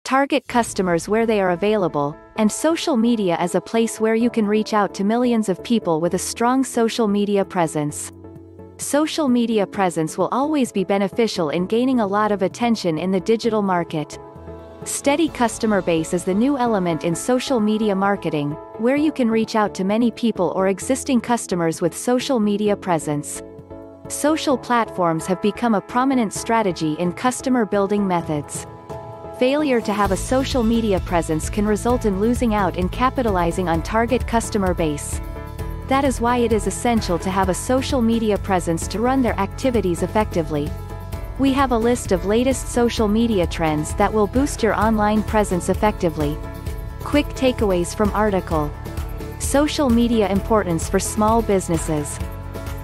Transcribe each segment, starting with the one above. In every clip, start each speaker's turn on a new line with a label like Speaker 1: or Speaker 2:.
Speaker 1: Target customers where they are available, and social media as a place where you can reach out to millions of people with a strong social media presence. Social media presence will always be beneficial in gaining a lot of attention in the digital market. Steady customer base is the new element in social media marketing, where you can reach out to many people or existing customers with social media presence. Social platforms have become a prominent strategy in customer building methods. Failure to have a social media presence can result in losing out in capitalizing on target customer base. That is why it is essential to have a social media presence to run their activities effectively. We have a list of latest social media trends that will boost your online presence effectively. Quick takeaways from article. Social media importance for small businesses.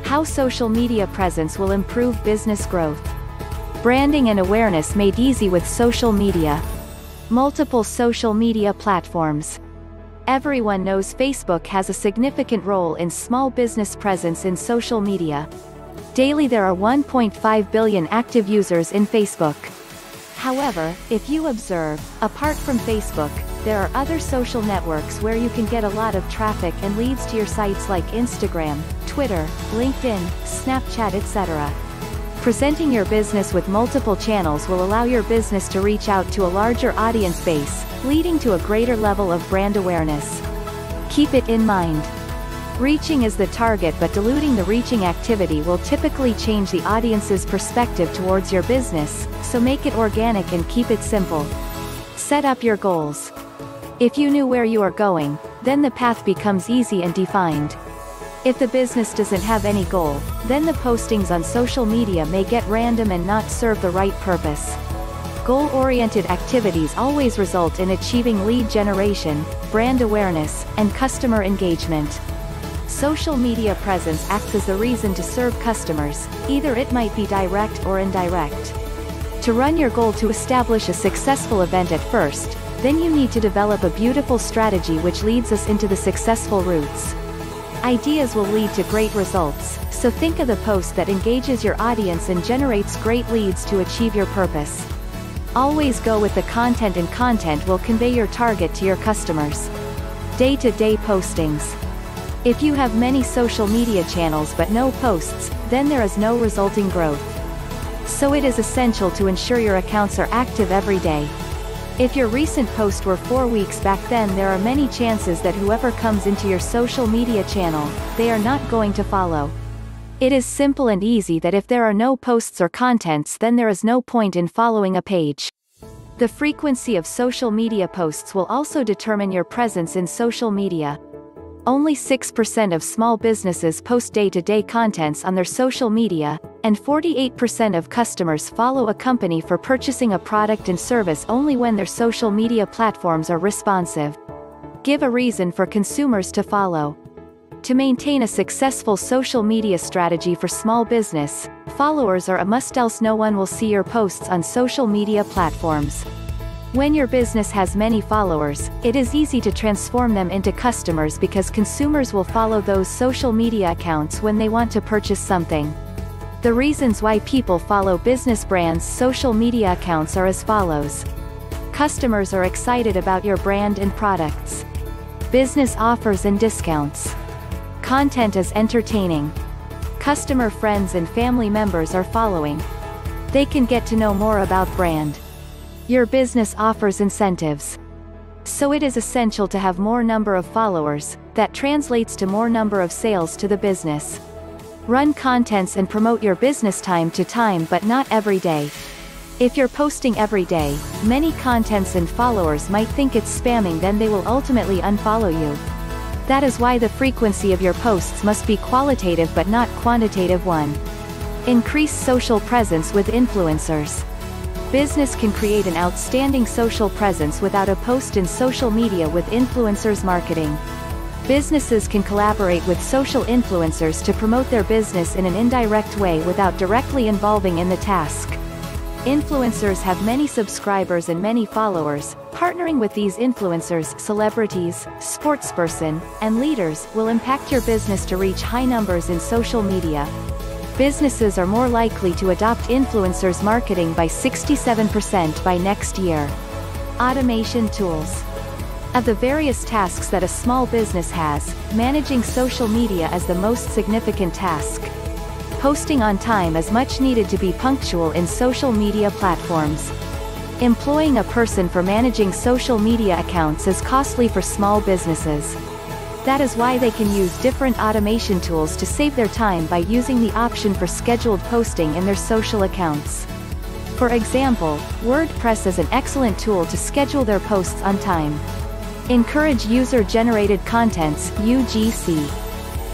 Speaker 1: How social media presence will improve business growth. Branding and awareness made easy with social media. Multiple social media platforms. Everyone knows Facebook has a significant role in small business presence in social media. Daily there are 1.5 billion active users in Facebook. However, if you observe, apart from Facebook, there are other social networks where you can get a lot of traffic and leads to your sites like Instagram, Twitter, LinkedIn, Snapchat, etc. Presenting your business with multiple channels will allow your business to reach out to a larger audience base, leading to a greater level of brand awareness. Keep it in mind. Reaching is the target, but diluting the reaching activity will typically change the audience's perspective towards your business, so make it organic and keep it simple. Set up your goals. If you knew where you are going, then the path becomes easy and defined. If the business doesn't have any goal, then the postings on social media may get random and not serve the right purpose. Goal-oriented activities always result in achieving lead generation, brand awareness, and customer engagement. Social media presence acts as the reason to serve customers, either it might be direct or indirect. To run your goal to establish a successful event at first, then you need to develop a beautiful strategy which leads us into the successful routes. Ideas will lead to great results, so think of the post that engages your audience and generates great leads to achieve your purpose. Always go with the content, and content will convey your target to your customers. Day-to-day postings. If you have many social media channels but no posts, then there is no resulting growth. So it is essential to ensure your accounts are active every day. If your recent post were 4 weeks back, then there are many chances that whoever comes into your social media channel, they are not going to follow. It is simple and easy that if there are no posts or contents, then there is no point in following a page. The frequency of social media posts will also determine your presence in social media. Only 6% of small businesses post day-to-day contents on their social media, and 48% of customers follow a company for purchasing a product and service only when their social media platforms are responsive. Give a reason for consumers to follow. To maintain a successful social media strategy for small business, followers are a must, else no one will see your posts on social media platforms. When your business has many followers, it is easy to transform them into customers because consumers will follow those social media accounts when they want to purchase something. The reasons why people follow business brands' social media accounts are as follows. Customers are excited about your brand and products. Business offers and discounts. Content is entertaining. Customer friends and family members are following. They can get to know more about brand. Your business offers incentives. So it is essential to have more number of followers, that translates to more number of sales to the business. Run contents and promote your business time to time, but not every day. If you're posting every day, many contents and followers might think it's spamming, then they will ultimately unfollow you. That is why the frequency of your posts must be qualitative but not quantitative one. Increase social presence with influencers. Business can create an outstanding social presence without a post in social media with influencers marketing. Businesses can collaborate with social influencers to promote their business in an indirect way without directly involving in the task. Influencers have many subscribers and many followers. Partnering with these influencers, celebrities, sportsperson, and leaders will impact your business to reach high numbers in social media. Businesses are more likely to adopt influencers marketing by 67% by next year. Automation tools. Of the various tasks that a small business has, managing social media is the most significant task. Posting on time is much needed to be punctual in social media platforms. Employing a person for managing social media accounts is costly for small businesses. That is why they can use different automation tools to save their time by using the option for scheduled posting in their social accounts. For example, WordPress is an excellent tool to schedule their posts on time. Encourage user-generated contents, UGC.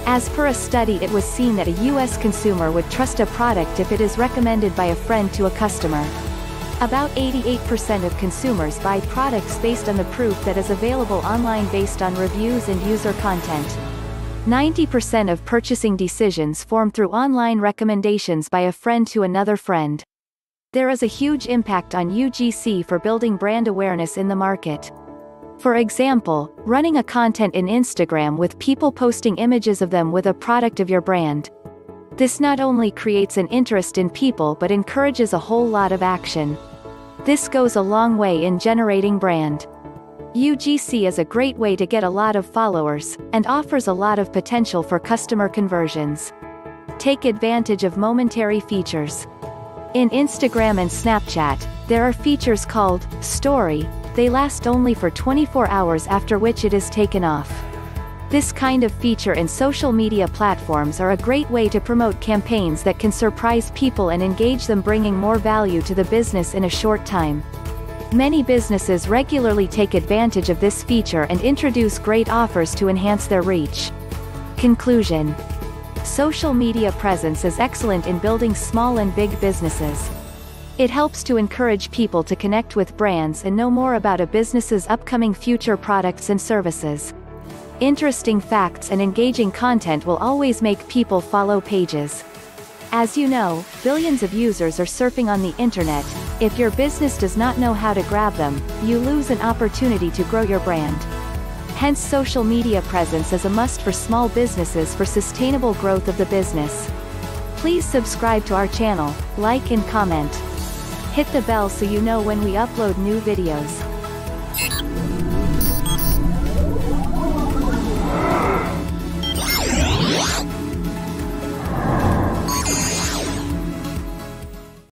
Speaker 1: As per a study, it was seen that a US consumer would trust a product if it is recommended by a friend to a customer. About 88% of consumers buy products based on the proof that is available online based on reviews and user content. 90% of purchasing decisions form through online recommendations by a friend to another friend. There is a huge impact on UGC for building brand awareness in the market. For example, running a content in Instagram with people posting images of them with a product of your brand. This not only creates an interest in people but encourages a whole lot of action. This goes a long way in generating brand. UGC is a great way to get a lot of followers, and offers a lot of potential for customer conversions. Take advantage of momentary features. In Instagram and Snapchat, there are features called Story. They last only for 24 hours, after which it is taken off. This kind of feature in social media platforms are a great way to promote campaigns that can surprise people and engage them, bringing more value to the business in a short time. Many businesses regularly take advantage of this feature and introduce great offers to enhance their reach. Conclusion. Social media presence is excellent in building small and big businesses. It helps to encourage people to connect with brands and know more about a business's upcoming future products and services. Interesting facts and engaging content will always make people follow pages. As you know, billions of users are surfing on the internet. If your business does not know how to grab them, you lose an opportunity to grow your brand. Hence, social media presence is a must for small businesses for sustainable growth of the business. Please subscribe to our channel, like and comment. Hit the bell so you know when we upload new videos.